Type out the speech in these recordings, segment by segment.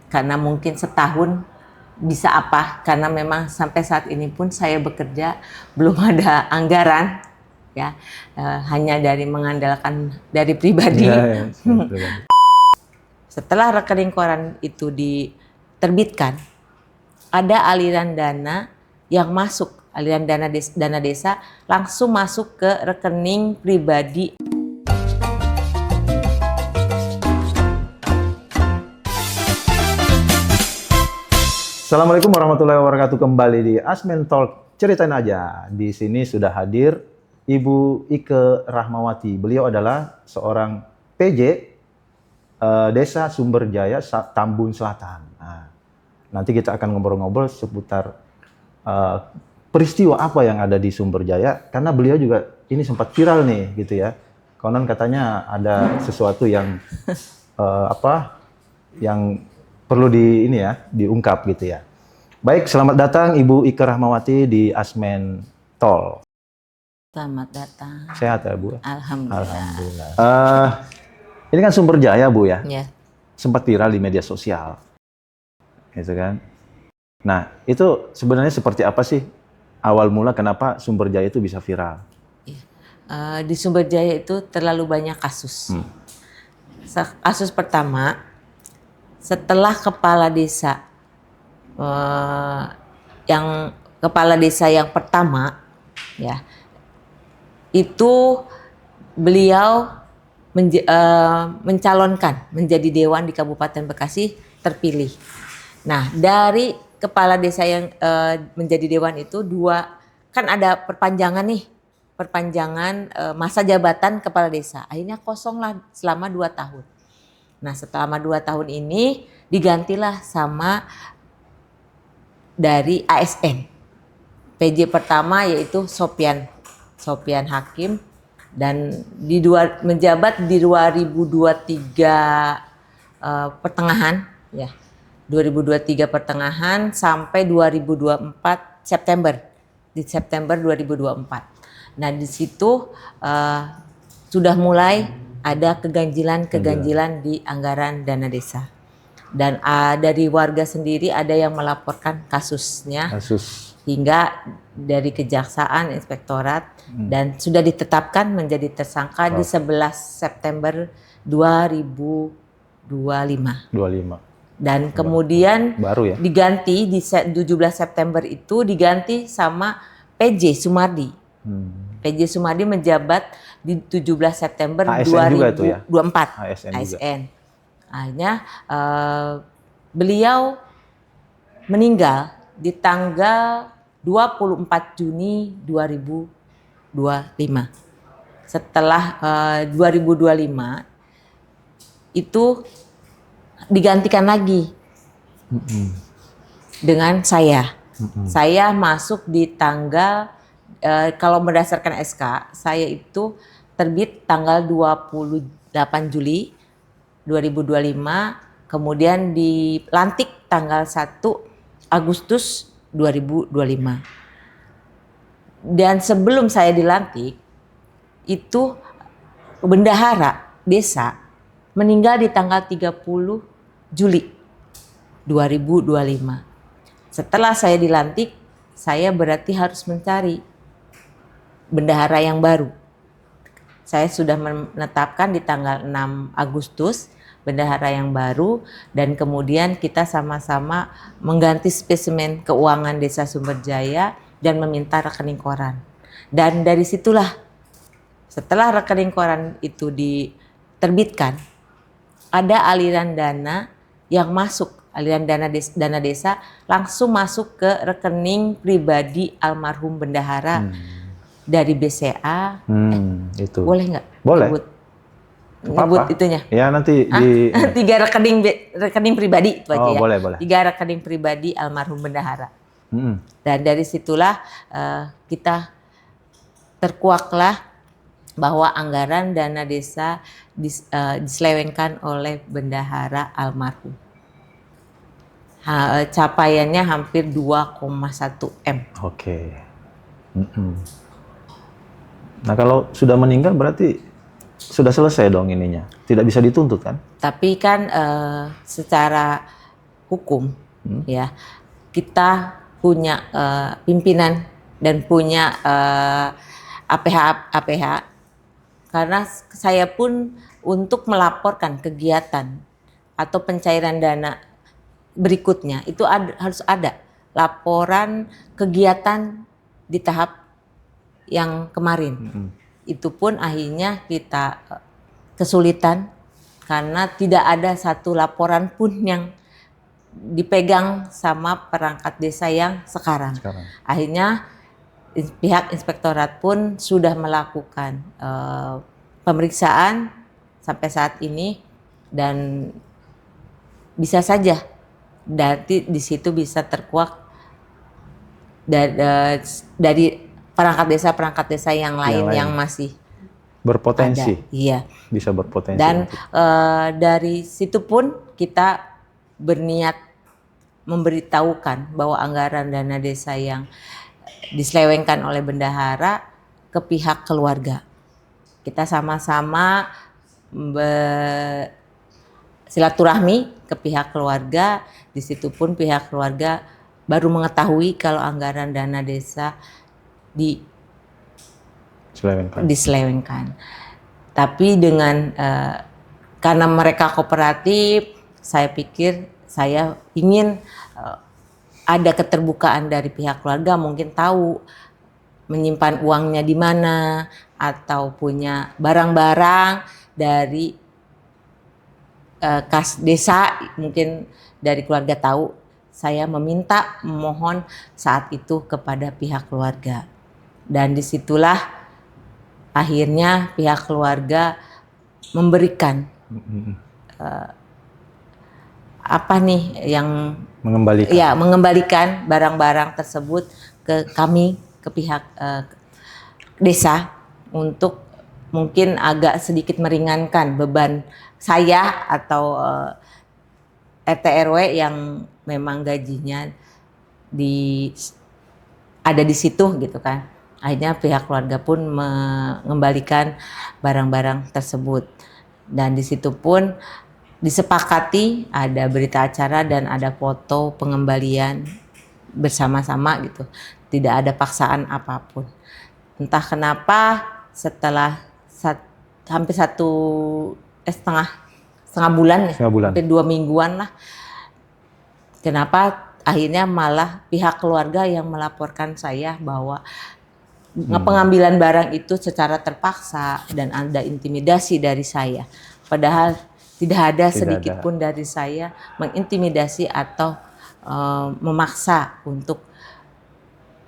karena mungkin setahun bisa apa, karena memang sampai saat ini pun saya bekerja belum ada anggaran ya, hanya dari mengandalkan dari pribadi. Setelah rekening koran itu diterbitkan, ada aliran dana yang masuk, aliran dana desa langsung masuk ke rekening pribadi. Assalamualaikum warahmatullahi wabarakatuh. Kembali di Asmen Talk, ceritain aja. Di sini sudah hadir Ibu Ike Rahmawati. Beliau adalah seorang PJ Desa Sumberjaya, Tambun Selatan. Nah, nanti kita akan ngobrol-ngobrol seputar peristiwa apa yang ada di Sumberjaya, karena beliau juga ini sempat viral nih, gitu ya. Konon katanya ada sesuatu yang yang perlu diungkap gitu ya. Baik, selamat datang Ibu Ike Rahmawati di Asmen Talk. Selamat datang. Sehat ya Bu? Alhamdulillah. Alhamdulillah. Ini kan Sumberjaya Bu ya? Ya. Sempat viral di media sosial, gitu kan? Nah, itu sebenarnya seperti apa sih awal mula kenapa Sumberjaya itu bisa viral? Di Sumberjaya itu terlalu banyak kasus. Kasus pertama, setelah kepala desa yang pertama ya, itu beliau mencalonkan menjadi dewan di Kabupaten Bekasi, terpilih. Nah, dari kepala desa yang menjadi dewan itu kan ada perpanjangan masa jabatan kepala desa. Akhirnya kosonglah selama 2 tahun. Nah, selama 2 tahun ini digantilah sama dari ASN. PJ pertama yaitu Sopian Hakim, dan menjabat di 2023 pertengahan ya. 2023 pertengahan sampai 2024 September. Di September 2024. Nah, di situ sudah mulai ada keganjilan di anggaran dana desa. Dan dari warga sendiri ada yang melaporkan kasusnya. Hingga dari kejaksaan, inspektorat, dan sudah ditetapkan menjadi tersangka di 11 September 2025. Dan kemudian baru ya? Diganti di 17 September itu diganti sama PJ Sumardi. PJ Sumardi menjabat di 17 September ASN 2024. ASN. Akhirnya beliau meninggal di tanggal 24 Juni 2025. Setelah 2025 itu digantikan lagi dengan saya. Saya masuk di tanggal kalau berdasarkan SK, saya itu terbit tanggal 28 Juli 2025, kemudian dilantik tanggal 1 Agustus 2025. Dan sebelum saya dilantik, itu bendahara desa meninggal di tanggal 30 Juli 2025. Setelah saya dilantik, saya berarti harus mencari bendahara yang baru. Saya sudah menetapkan di tanggal 6 Agustus bendahara yang baru, dan kemudian kita sama-sama mengganti spesimen keuangan Desa Sumberjaya dan meminta rekening koran. Dan dari situlah, setelah rekening koran itu diterbitkan, ada aliran dana yang masuk, aliran dana desa langsung masuk ke rekening pribadi almarhum bendahara dari BCA. Itu boleh nggak? Boleh. Nyebut itunya? Ya nanti di 3 rekening pribadi itu aja ya. Boleh. 3 rekening pribadi almarhum bendahara. Dan dari situlah kita terkuaklah bahwa anggaran dana desa diselewengkan oleh bendahara almarhum. Capaiannya hampir 2,1 M. Oke. Nah, kalau sudah meninggal berarti sudah selesai dong ininya. Tidak bisa dituntut kan? Tapi kan secara hukum, ya kita punya pimpinan dan punya APH, karena saya pun untuk melaporkan kegiatan atau pencairan dana berikutnya itu harus ada laporan kegiatan di tahap yang kemarin. Itu pun akhirnya kita kesulitan karena tidak ada satu laporan pun yang dipegang sama perangkat desa yang sekarang. Akhirnya pihak inspektorat pun sudah melakukan pemeriksaan sampai saat ini, dan bisa saja di situ bisa terkuak dari perangkat desa yang lain yang masih berpotensi. Ada. Iya. Bisa berpotensi. Dan dari situ pun kita berniat memberitahukan bahwa anggaran dana desa yang diselewengkan oleh bendahara ke pihak keluarga. Kita sama-sama silaturahmi ke pihak keluarga. Di situ pun pihak keluarga baru mengetahui kalau anggaran dana desa diselewengkan. Tapi dengan karena mereka kooperatif, saya pikir saya ingin ada keterbukaan dari pihak keluarga, mungkin tahu menyimpan uangnya di mana atau punya barang-barang dari kas desa, mungkin dari keluarga tahu. Saya memohon saat itu kepada pihak keluarga, dan disitulah akhirnya pihak keluarga memberikan mengembalikan barang-barang tersebut ke kami, ke pihak desa, untuk mungkin agak sedikit meringankan beban saya atau RT RW yang memang gajinya ada di situ gitu kan. Akhirnya pihak keluarga pun mengembalikan barang-barang tersebut, dan di situ pun disepakati ada berita acara dan ada foto pengembalian bersama-sama gitu. Tidak ada paksaan apapun. Entah kenapa setelah hampir setengah bulan, hampir 2 mingguan lah. Kenapa akhirnya malah pihak keluarga yang melaporkan saya bahwa pengambilan barang itu secara terpaksa dan ada intimidasi dari saya. Padahal tidak ada sedikit pun dari saya mengintimidasi atau memaksa untuk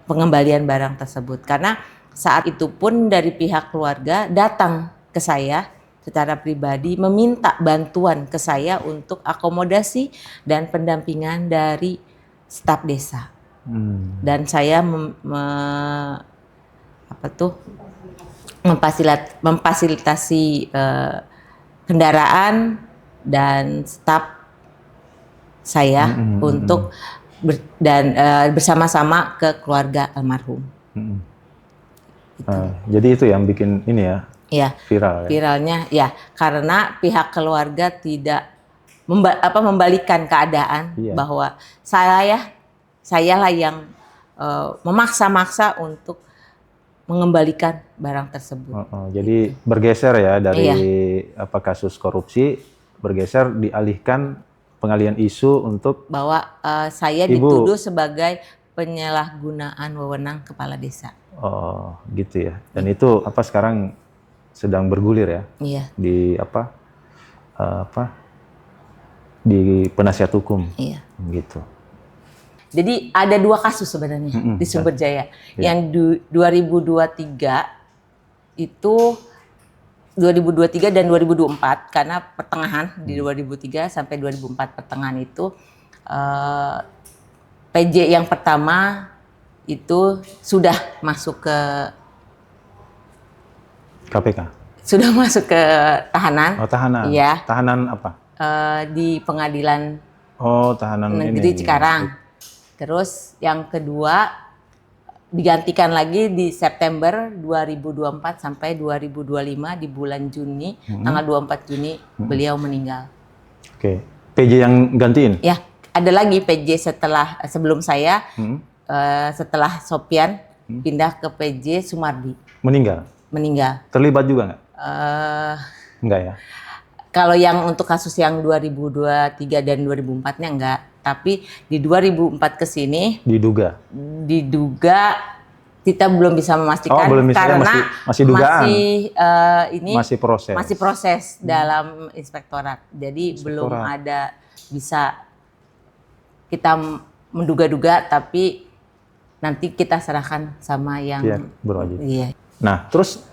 pengembalian barang tersebut. Karena saat itu pun dari pihak keluarga datang ke saya secara pribadi meminta bantuan ke saya untuk akomodasi dan pendampingan dari staf desa. Dan saya memfasilitasi kendaraan dan staf saya untuk bersama-sama ke keluarga almarhum. Jadi itu yang bikin ini ya, viral. Viralnya ya karena pihak keluarga tidak membalikan keadaan bahwa saya lah yang memaksa-maksa untuk mengembalikan barang tersebut. Jadi bergeser ya dari kasus korupsi, bergeser dialihkan pengalihan isu untuk bahwa saya dituduh sebagai penyalahgunaan wewenang kepala desa. Oh, gitu ya. Dan itu sekarang sedang bergulir ya? Iya. Di di penasihat hukum. Iya. Gitu. Jadi ada 2 kasus sebenarnya di Sumber Jaya. Yang 2023 itu 2023 dan 2024, karena pertengahan di 2003 sampai 2004 pertengahan itu PJ yang pertama itu sudah masuk ke KPK. Sudah masuk ke tahanan. Oh, tahanan. Iya. Tahanan apa? Di pengadilan tahanan negeri Cikarang. Terus yang kedua digantikan lagi di September 2024 sampai 2025 di bulan Juni, tanggal 24 Juni beliau meninggal. Oke. PJ yang gantiin? Ya, ada lagi PJ sebelum saya, setelah Sopian pindah ke PJ Sumardi. Meninggal? Terlibat juga nggak? Enggak ya? Kalau yang untuk kasus yang 2023 dan 2004-nya enggak. Tapi di 2004 ke sini diduga kita belum bisa memastikan karena masih dugaan. Masih proses dalam inspektorat. Jadi belum ada bisa kita menduga-duga, tapi nanti kita serahkan sama yang berwajib. Iya. Nah, terus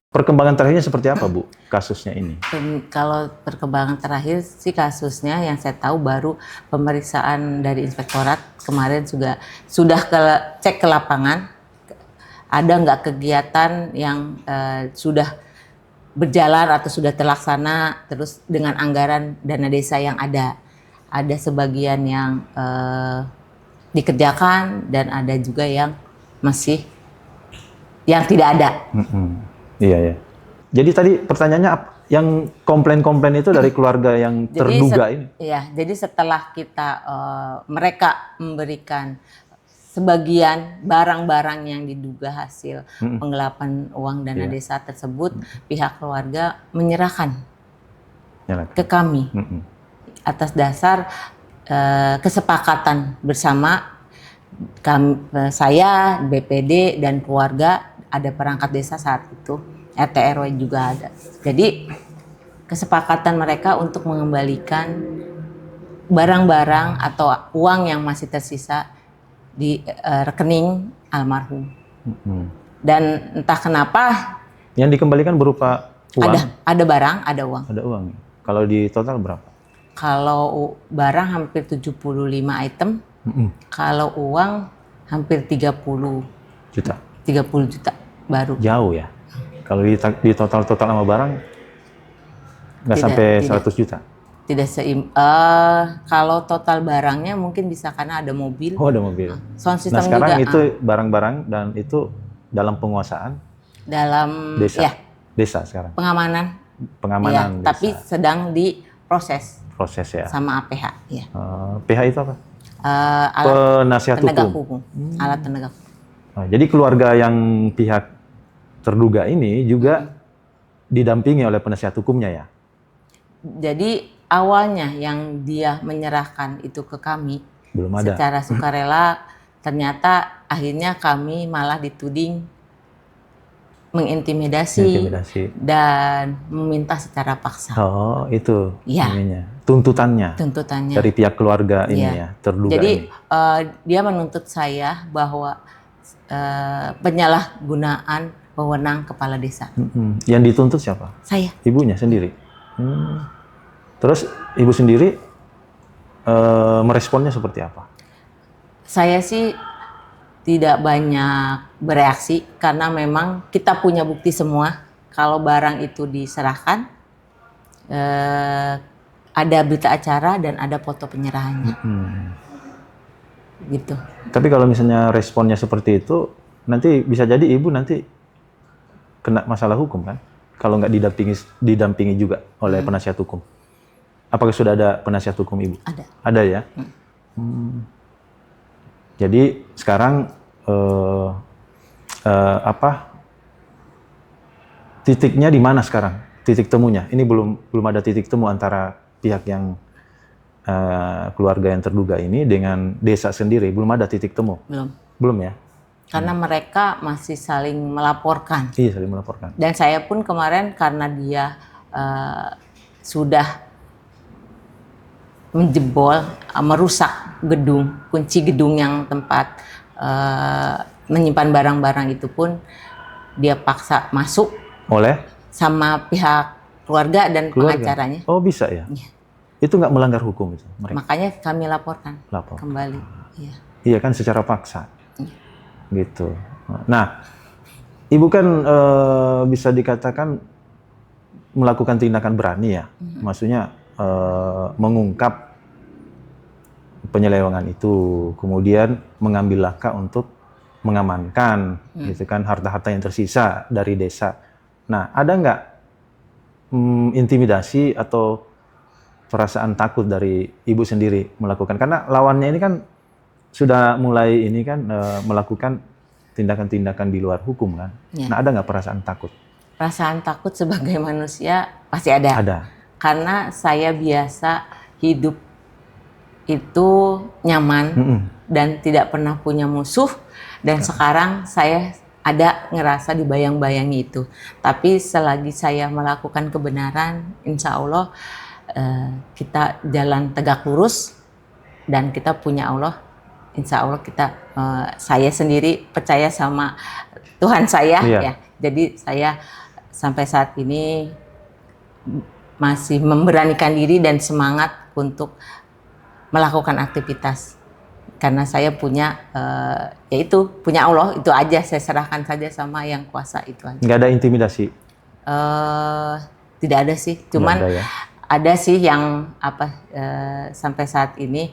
perkembangan terakhirnya seperti apa, Bu, kasusnya ini? Kalau perkembangan terakhir sih kasusnya yang saya tahu baru pemeriksaan dari inspektorat kemarin sudah cek ke lapangan, ada nggak kegiatan yang sudah berjalan atau sudah terlaksana, terus dengan anggaran dana desa yang ada sebagian yang dikerjakan dan ada juga yang masih yang tidak ada. Iya ya. Jadi tadi pertanyaannya yang komplain-komplain itu dari keluarga yang terduga ini? Iya. Jadi setelah mereka memberikan sebagian barang-barang yang diduga hasil penggelapan uang dana desa tersebut, pihak keluarga menyerahkan ke kami atas dasar kesepakatan bersama saya, BPD dan keluarga, ada perangkat desa saat itu, RT RW juga ada. Jadi kesepakatan mereka untuk mengembalikan barang-barang atau uang yang masih tersisa di rekening almarhum. Dan entah kenapa yang dikembalikan berupa uang? Ada barang, ada uang. Ada uang. Kalau di total berapa? Kalau barang hampir 75 item. Kalau uang hampir 30 juta baru. Jauh ya. Kalau di total sama barang nggak sampai 100 juta. Kalau total barangnya mungkin bisa karena ada mobil. Oh, ada mobil. Sound system sekarang juga, itu barang-barang dan itu dalam penguasaan dalam desa. Ya, desa sekarang. Pengamanan Ya, desa. Tapi sedang diproses. Ya. Sama APH ya. PH itu apa? Alat penasihat hukum. Alat penegak hukum. Jadi keluarga yang pihak terduga ini juga didampingi oleh penasihat hukumnya ya? Jadi awalnya yang dia menyerahkan itu ke kami belum ada. Secara sukarela, ternyata akhirnya kami malah dituding mengintimidasi dan meminta secara paksa. Oh, itu ya. Tuntutannya dari pihak keluarga ini ya, terduga. Jadi ini. Dia menuntut saya bahwa penyalahgunaan wewenang kepala desa. Yang dituntut siapa? Saya. Ibunya sendiri. Terus ibu sendiri meresponnya seperti apa? Saya sih tidak banyak bereaksi karena memang kita punya bukti semua. Kalau barang itu diserahkan, ada berita acara dan ada foto penyerahannya. Gitu. Tapi kalau misalnya responnya seperti itu, nanti bisa jadi ibu nanti kena masalah hukum kan? Kalau nggak didampingi juga oleh penasihat hukum. Apakah sudah ada penasihat hukum ibu? Ada. Ada ya? Jadi sekarang titiknya di mana sekarang? Titik temunya? Ini belum ada titik temu antara pihak yang keluarga yang terduga ini dengan desa sendiri. Belum ada titik temu? Belum ya? Karena mereka masih saling melaporkan. Iya, saling melaporkan. Dan saya pun kemarin karena dia sudah menjebol, merusak kunci gedung yang tempat menyimpan barang-barang itu pun dia paksa masuk oleh sama pihak keluarga dan pengacaranya. Oh, bisa ya? Iya. Itu nggak melanggar hukum itu mereka? Makanya kami laporkan kembali. Iya kan, secara paksa. Gitu. Nah, ibu kan bisa dikatakan melakukan tindakan berani ya. Maksudnya mengungkap penyelewengan itu, kemudian mengambil langkah untuk mengamankan gitu kan harta-harta yang tersisa dari desa. Nah, ada nggak intimidasi atau perasaan takut dari ibu sendiri melakukan? Karena lawannya ini kan sudah mulai ini kan melakukan tindakan-tindakan di luar hukum kan. Ya. Nah, ada nggak perasaan takut? Perasaan takut sebagai manusia pasti ada. Ada. Karena saya biasa hidup itu nyaman dan tidak pernah punya musuh, dan sekarang saya ada ngerasa dibayang-bayangi itu. Tapi selagi saya melakukan kebenaran, insya Allah kita jalan tegak lurus dan kita punya Allah. Insya Allah saya sendiri percaya sama Tuhan saya, ya. Jadi saya sampai saat ini masih memberanikan diri dan semangat untuk melakukan aktivitas. Karena saya punya, yaitu punya Allah, itu aja, saya serahkan saja sama yang kuasa itu aja. Nggak ada intimidasi? Tidak ada sih, cuman ada, ya? Ada sih yang sampai saat ini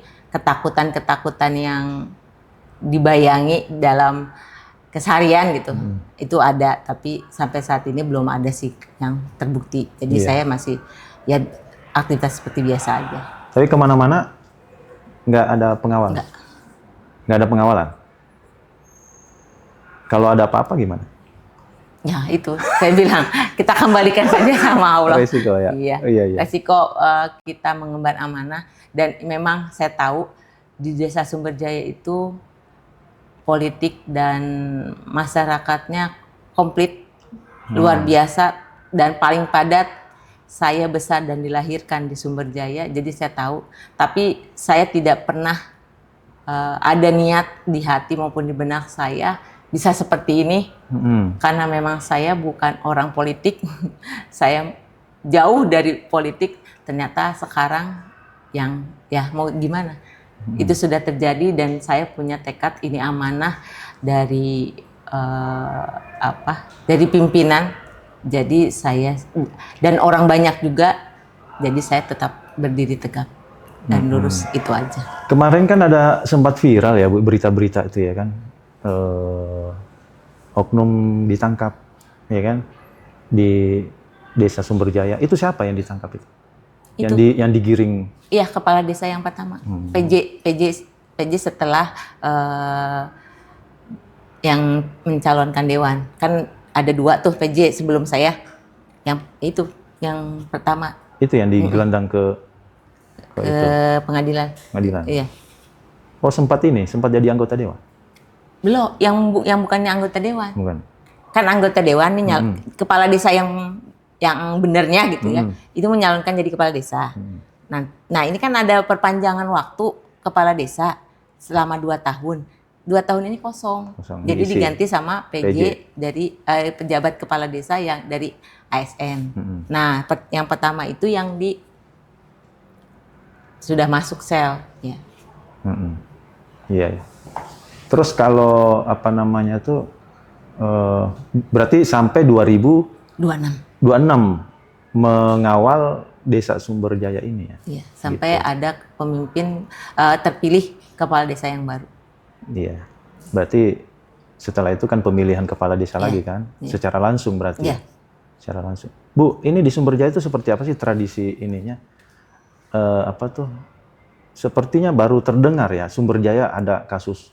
ketakutan yang dibayangi dalam keseharian gitu, itu ada, tapi sampai saat ini belum ada sih yang terbukti. Jadi saya masih ya aktivitas seperti biasa aja. Tapi kemana-mana nggak ada pengawalan? Nggak ada pengawalan? Kalau ada apa-apa gimana? Ya itu, saya bilang kita kembalikan saja sama Allah. Resiko ya? Iya. Resiko kita mengemban amanah, dan memang saya tahu di Desa Sumberjaya itu politik dan masyarakatnya komplit, luar biasa, dan paling padat. Saya besar dan dilahirkan di Sumberjaya, jadi saya tahu. Tapi saya tidak pernah ada niat di hati maupun di benak saya bisa seperti ini, karena memang saya bukan orang politik. Saya jauh dari politik. Ternyata sekarang yang ya mau gimana, itu sudah terjadi, dan saya punya tekad ini amanah dari dari pimpinan. Jadi saya dan orang banyak juga, jadi saya tetap berdiri tegak dan lurus, itu aja. Kemarin kan ada sempat viral ya Bu, berita-berita itu ya kan, oknum ditangkap ya kan di Desa Sumberjaya. Itu siapa yang ditangkap itu? Yang digiring? Iya, kepala desa yang pertama. PJ setelah yang mencalonkan dewan. Kan ada 2 tuh PJ sebelum saya. Yang itu yang pertama. Itu yang digelandang ke pengadilan. Iya. Oh, sempat jadi anggota dewan? Belum, yang bukannya anggota dewan. Bukan. Kan anggota dewan nih kepala desa yang benernya gitu ya. Itu menyalonkan jadi kepala desa. Nah, ini kan ada perpanjangan waktu kepala desa selama 2 tahun. 2 tahun ini kosong. Jadi diganti sama PJ dari pejabat kepala desa yang dari ASN. Nah, yang pertama itu yang sudah masuk sel, ya. Iya. Terus kalau berarti sampai 2026 mengawal Desa Sumberjaya ini ya? Iya, sampai gitu. Ada pemimpin terpilih kepala desa yang baru. Iya, berarti setelah itu kan pemilihan kepala desa lagi kan? Secara langsung berarti? Iya. Secara langsung. Bu, ini di Sumberjaya itu seperti apa sih tradisi ininya? Sepertinya baru terdengar ya, Sumberjaya ada kasus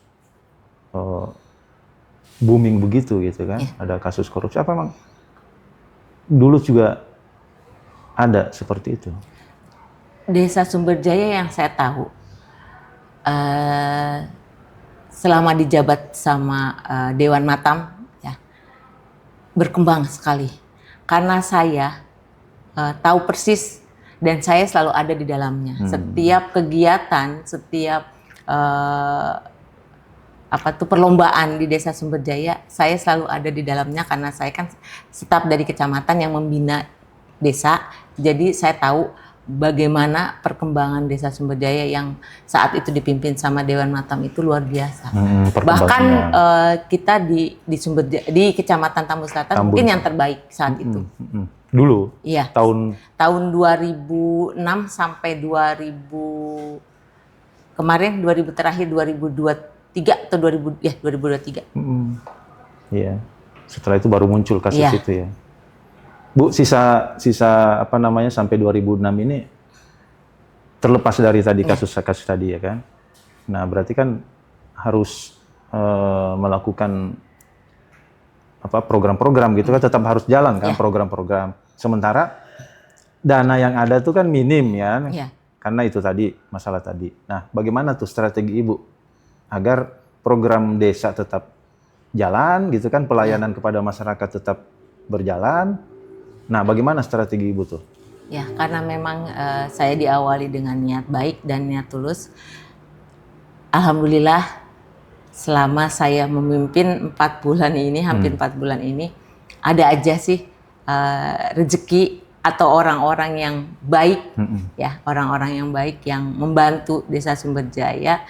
booming begitu gitu kan? Ada kasus korupsi. Apa emang dulu juga ada seperti itu? Desa Sumberjaya yang saya tahu, selama dijabat sama Dewan Matam, ya, berkembang sekali. Karena saya tahu persis dan saya selalu ada di dalamnya. Setiap kegiatan, setiap perlombaan di Desa Sumberjaya, saya selalu ada di dalamnya karena saya kan staf dari kecamatan yang membina desa. Jadi saya tahu bagaimana perkembangan Desa Sumberjaya yang saat itu dipimpin sama Dewan Matam itu luar biasa. Bahkan kita di Kecamatan Tambun Selatan mungkin yang terbaik saat itu. Dulu? Iya. Tahun 2006 sampai 2000 kemarin 2000 terakhir 2023 atau 2023. Iya. Setelah itu baru muncul kasus itu ya. Bu, sisa sampai 2006 ini terlepas dari tadi kasus-kasus tadi ya kan. Nah, berarti kan harus melakukan apa program-program gitu kan, tetap harus jalan kan program-program. Sementara dana yang ada tuh kan minim ya. Karena itu tadi masalah tadi. Nah, bagaimana tuh strategi Ibu agar program desa tetap jalan gitu kan, pelayanan kepada masyarakat tetap berjalan. Nah, bagaimana strategi Ibu tuh? Ya, karena memang saya diawali dengan niat baik dan niat tulus. Alhamdulillah selama saya memimpin 4 bulan ini, hampir 4 bulan ini, ada aja sih rezeki atau orang-orang yang baik, ya, orang-orang yang baik yang membantu Desa Sumberjaya,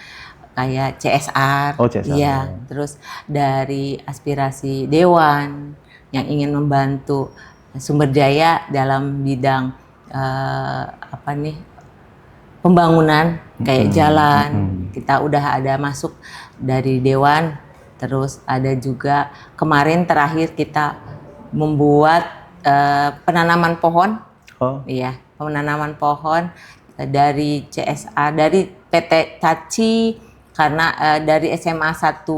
kayak CSR, ya, terus dari aspirasi Dewan yang ingin membantu Sumberjaya dalam bidang pembangunan kayak jalan, kita udah ada masuk dari Dewan, terus ada juga kemarin terakhir kita membuat penanaman pohon, iya, penanaman pohon dari CSA, dari PT Caci, karena dari SMA 1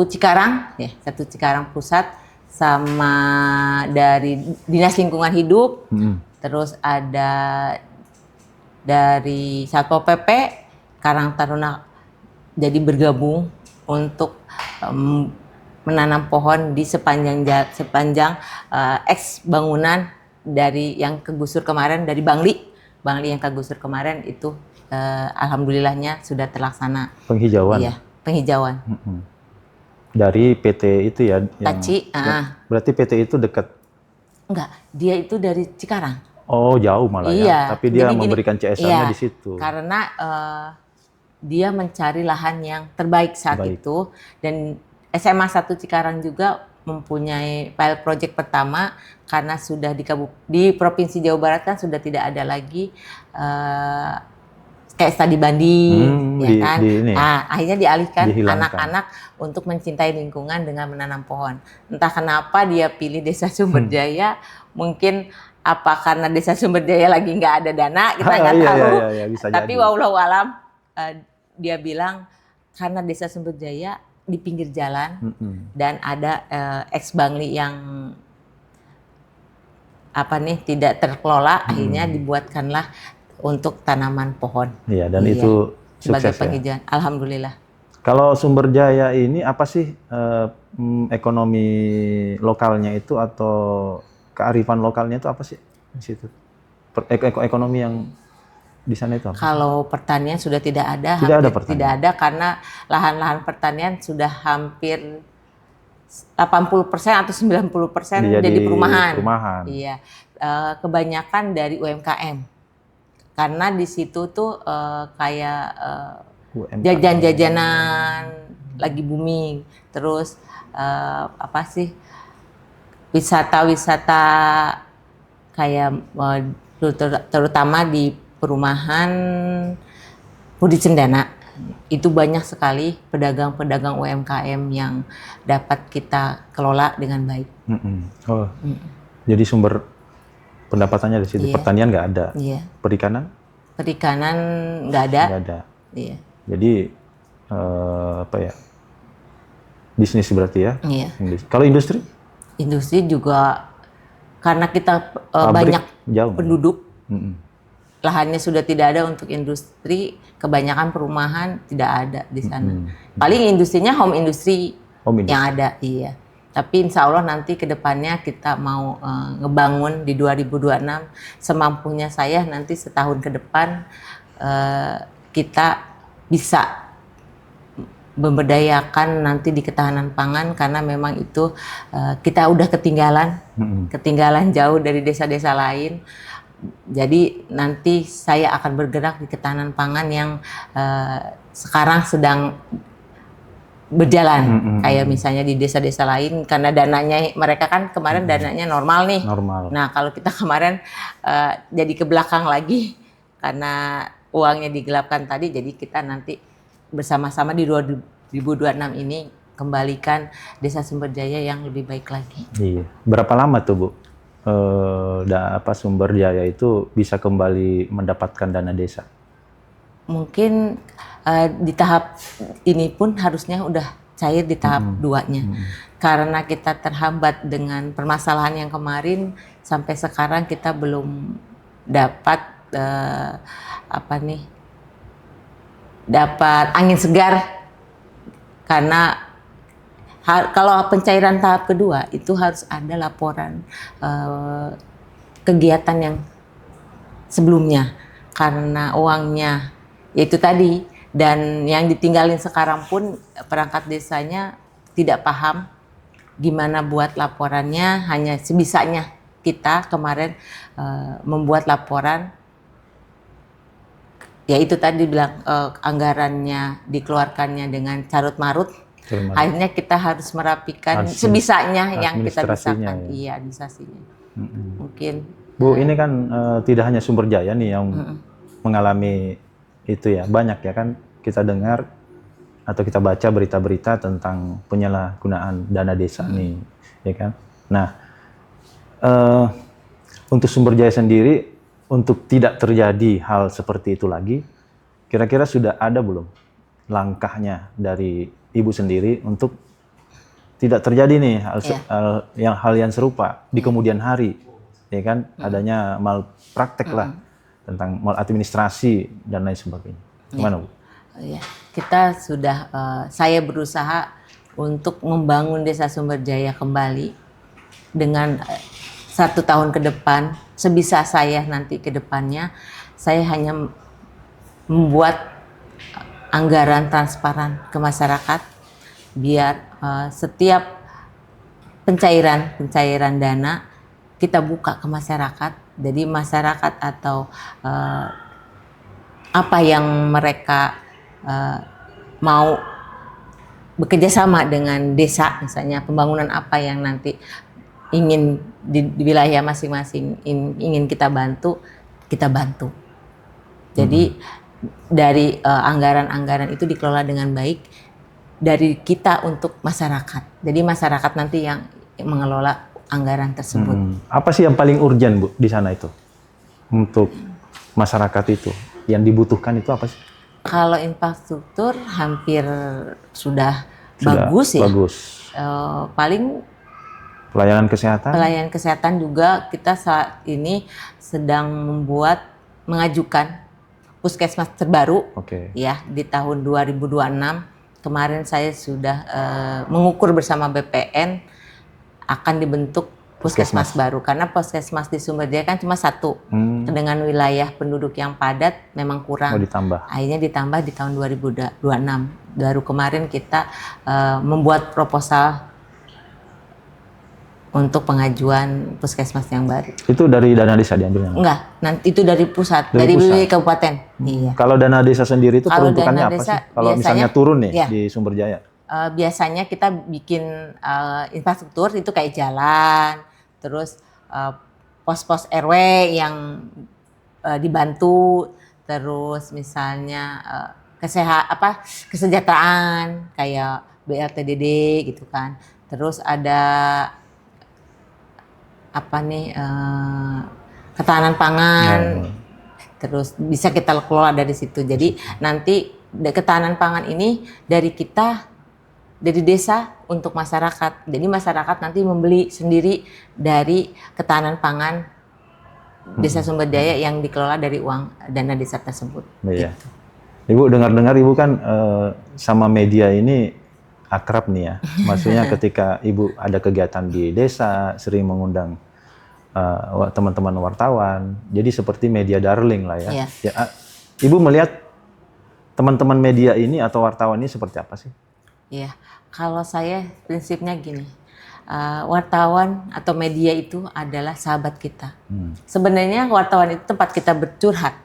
Cikarang, ya, 1 Cikarang Pusat, sama dari Dinas Lingkungan Hidup, terus ada dari Satpol PP Karang Taruna, jadi bergabung untuk menanam pohon di sepanjang eks bangunan dari yang kegusur kemarin, dari Bangli yang kegusur kemarin itu, alhamdulillahnya sudah terlaksana penghijauan. Iya, penghijauan. Dari PT itu ya, Taci. Berarti PT itu dekat? Enggak, dia itu dari Cikarang. Oh, jauh malah ya. Tapi dia memberikan CSR-nya di situ. Karena dia mencari lahan yang terbaik saat itu, dan SMA 1 Cikarang juga mempunyai pilot project pertama, karena sudah di Provinsi Jawa Barat kan sudah tidak ada lagi kayak studi banding, ya kan? Akhirnya dialihkan anak-anak untuk mencintai lingkungan dengan menanam pohon. Entah kenapa dia pilih Desa Sumberjaya, mungkin apa karena Desa Sumberjaya lagi nggak ada dana, kita nggak tahu. Tapi wallahu alam, dia bilang karena Desa Sumberjaya di pinggir jalan dan ada eks Bangli yang tidak terkelola, akhirnya dibuatkanlah untuk tanaman pohon. Iya, dan itu sukses sebagai penghijauan. Alhamdulillah. Kalau Sumberjaya ini apa sih ekonomi lokalnya itu, atau kearifan lokalnya itu apa sih di situ? Ekonomi yang di sana itu apa? Kalau pertanian sudah tidak ada, tidak ada karena lahan-lahan pertanian sudah hampir 80% atau 90% jadi perumahan. Iya, kebanyakan dari UMKM. Karena di situ tuh kayak jajan-jajanan lagi booming, terus wisata-wisata kayak terutama di perumahan Budi Cendana, itu banyak sekali pedagang-pedagang UMKM yang dapat kita kelola dengan baik. Jadi sumber pendapatannya di situ. Pertanian nggak ada. Perikanan? Perikanan nggak ada. Iya. Jadi bisnis berarti ya. Iya. Kalau industri? Industri juga karena kita banyak penduduk, lahannya sudah tidak ada untuk industri. Kebanyakan perumahan tidak ada di sana. Paling industrinya home industry yang ada. Iya. Tapi insya Allah nanti ke depannya kita mau ngebangun di 2026, semampunya saya nanti setahun ke depan kita bisa memberdayakan nanti di ketahanan pangan, karena memang itu kita udah ketinggalan jauh dari desa-desa lain. Jadi nanti saya akan bergerak di ketahanan pangan yang sekarang sedang berjalan, kayak misalnya di desa-desa lain, karena dananya mereka kan kemarin dananya normal nih. Nah, kalau kita kemarin jadi ke belakang lagi karena uangnya digelapkan tadi, jadi kita nanti bersama-sama di 2026 ini kembalikan Desa Sumberjaya yang lebih baik lagi. Iya. Berapa lama tuh Bu sumber daya itu bisa kembali mendapatkan dana desa? Mungkin di tahap ini pun harusnya udah cair di tahap 2-nya. Karena kita terhambat dengan permasalahan yang kemarin, sampai sekarang kita belum dapat dapat angin segar, karena kalau pencairan tahap kedua itu harus ada laporan kegiatan yang sebelumnya, karena uangnya yaitu tadi, dan yang ditinggalin sekarang pun perangkat desanya tidak paham gimana buat laporannya, hanya sebisanya kita kemarin membuat laporan, ya itu tadi bilang anggarannya dikeluarkannya dengan carut marut. Akhirnya kita harus merapikan sebisanya yang kita bisakan. Iya, administrasinya. Mungkin Bu, ini kan tidak hanya Sumber Jaya nih yang mengalami itu ya, banyak ya kan kita dengar atau kita baca berita-berita tentang penyalahgunaan dana desa nih, ya kan. Nah, untuk Sumber Jaya sendiri, untuk tidak terjadi hal seperti itu lagi, kira-kira sudah ada belum langkahnya dari Ibu sendiri untuk tidak terjadi nih hal yang serupa di kemudian hari, ya kan, adanya malpraktek lah tentang maladministrasi dan lain sebagainya. Gimana, Bu? Ya, kita sudah, saya berusaha untuk membangun Desa Sumber Jaya kembali dengan 1 tahun ke depan, sebisa saya nanti ke depannya, saya hanya membuat anggaran transparan ke masyarakat, biar setiap pencairan dana kita buka ke masyarakat. Jadi masyarakat atau apa yang mereka mau bekerja sama dengan desa, misalnya pembangunan apa yang nanti ingin di wilayah masing-masing ingin kita bantu, kita bantu. Jadi dari anggaran-anggaran itu dikelola dengan baik dari kita untuk masyarakat. Jadi masyarakat nanti yang mengelola anggaran tersebut. Apa sih yang paling urgent, Bu, di sana itu? Untuk masyarakat itu, yang dibutuhkan itu apa sih? Kalau infrastruktur hampir sudah bagus ya. Bagus. Paling pelayanan kesehatan? Pelayanan kesehatan juga kita saat ini sedang mengajukan puskesmas terbaru. Ya, di tahun 2026. Kemarin saya sudah mengukur bersama BPN akan dibentuk puskesmas baru, karena puskesmas di Sumber Jaya kan cuma 1 dengan wilayah penduduk yang padat memang kurang. Ditambah. Akhirnya ditambah di tahun 2026. Baru kemarin kita membuat proposal untuk pengajuan puskesmas yang baru. Itu dari dana desa diambilnya? Enggak, nanti itu dari pusat, dari kabupaten. Iya. Kalau dana desa sendiri itu peruntukannya apa sih? Kalau misalnya turun nih di Sumber Jaya? Biasanya kita bikin infrastruktur itu kayak jalan, terus pos-pos RW yang dibantu, terus misalnya kesejahteraan kayak BLTDD gitu kan. Terus ada ketahanan pangan, terus bisa kita kelola dari situ. Jadi nanti ketahanan pangan ini dari kita, dari desa untuk masyarakat. Jadi masyarakat nanti membeli sendiri dari ketahanan pangan Desa Sumber Jaya yang dikelola dari uang dana desa tersebut. Iya. Gitu. Ibu dengar-dengar Ibu kan sama media ini akrab nih ya. Maksudnya ketika Ibu ada kegiatan di desa, sering mengundang teman-teman wartawan. Jadi seperti media darling lah ya. Ibu melihat teman-teman media ini atau wartawan ini seperti apa sih? Iya, kalau saya prinsipnya gini, wartawan atau media itu adalah sahabat kita. Sebenarnya wartawan itu tempat kita bercurhat,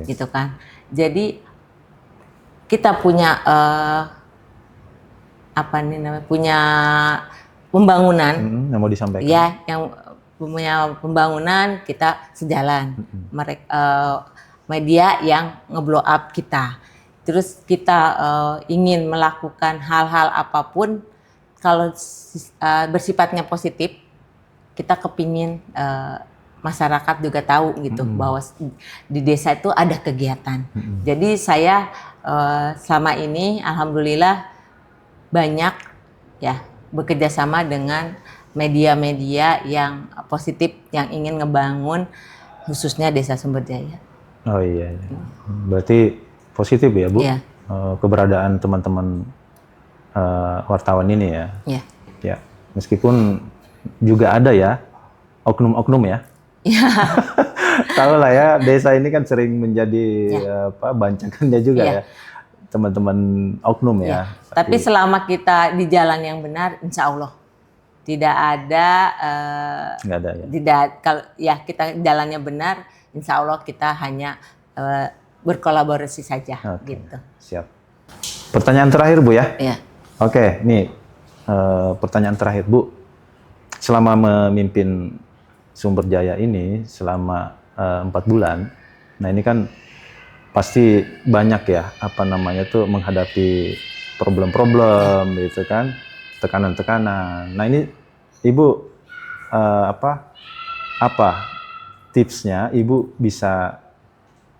gitu kan. Jadi kita punya punya pembangunan yang mau disampaikan. Ya, yang punya pembangunan kita sejalan. Media yang nge-blow up kita. Terus kita ingin melakukan hal-hal apapun kalau bersifatnya positif, kita kepingin masyarakat juga tahu gitu bahwa di desa itu ada kegiatan. Jadi saya selama ini alhamdulillah banyak ya bekerja sama dengan media-media yang positif yang ingin ngebangun khususnya Desa Sumberjaya. Oh iya, iya. Berarti positif ya Bu, Iya. Keberadaan teman-teman wartawan ini ya. Iya. Ya, meskipun juga ada ya oknum-oknum ya. Iya. Tahu lah ya, desa ini kan sering menjadi bancakannya juga Iya. ya teman-teman oknum Iya. ya. Tapi selama kita di jalan yang benar, insya Allah tidak ada. Nggak ada ya. Tidak, kalau ya kita jalannya benar, insya Allah kita hanya berkolaborasi saja. Oke, Gitu. siap. Pertanyaan terakhir Bu ya. Iya. Oke, nih pertanyaan terakhir Bu. Selama memimpin Sumberjaya ini selama 4 bulan, nah ini kan pasti banyak ya menghadapi problem-problem gitu kan, tekanan-tekanan. Nah ini Ibu apa tipsnya Ibu bisa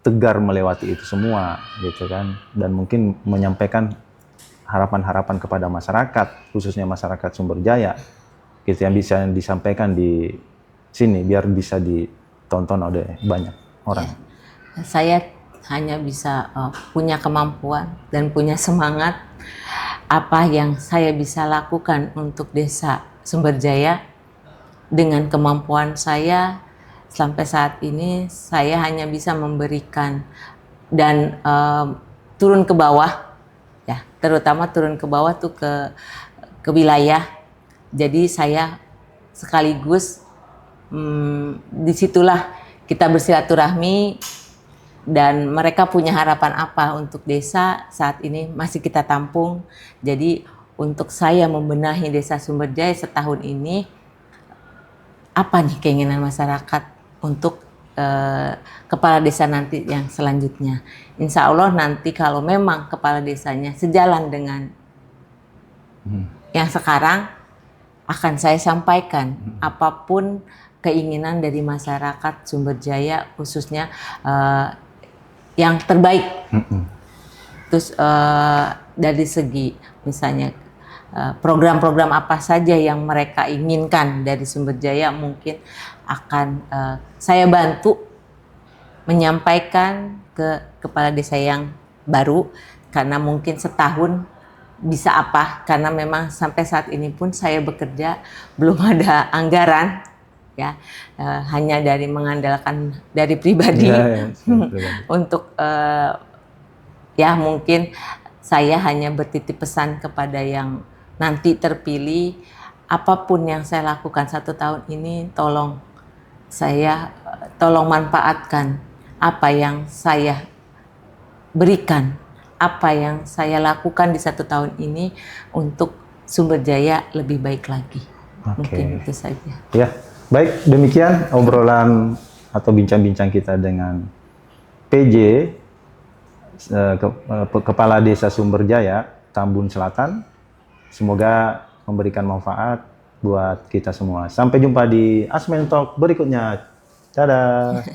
tegar melewati itu semua gitu kan, dan mungkin menyampaikan harapan-harapan kepada masyarakat, khususnya masyarakat Sumberjaya gitu, yang bisa disampaikan di sini biar bisa ditonton oleh banyak orang. Ya. Saya hanya bisa punya kemampuan dan punya semangat apa yang saya bisa lakukan untuk Desa Sumberjaya. Dengan kemampuan saya sampai saat ini saya hanya bisa memberikan dan turun ke bawah ya, terutama turun ke bawah tuh ke wilayah. Jadi saya sekaligus disitulah kita bersilaturahmi dan mereka punya harapan apa untuk desa saat ini masih kita tampung. Jadi untuk saya membenahi Desa Sumberjaya setahun ini, apa nih keinginan masyarakat untuk kepala desa nanti yang selanjutnya. Insya Allah nanti kalau memang kepala desanya sejalan dengan yang sekarang, akan saya sampaikan apapun keinginan dari masyarakat Sumberjaya khususnya yang terbaik. Terus dari segi misalnya program-program apa saja yang mereka inginkan dari Sumberjaya mungkin akan saya bantu menyampaikan ke kepala desa yang baru, karena mungkin setahun bisa apa, karena memang sampai saat ini pun saya bekerja belum ada anggaran ya, hanya dari mengandalkan dari pribadi untuk ya mungkin saya hanya bertitip pesan kepada yang nanti terpilih, apapun yang saya lakukan 1 tahun ini tolong manfaatkan apa yang saya berikan, apa yang saya lakukan di 1 tahun ini untuk Sumberjaya lebih baik lagi. Mungkin itu saja. Ya, baik, demikian obrolan atau bincang-bincang kita dengan PJ Kepala Desa Sumberjaya, Tambun Selatan. Semoga memberikan manfaat buat kita semua. Sampai jumpa di Asmen Talk berikutnya. Dadah.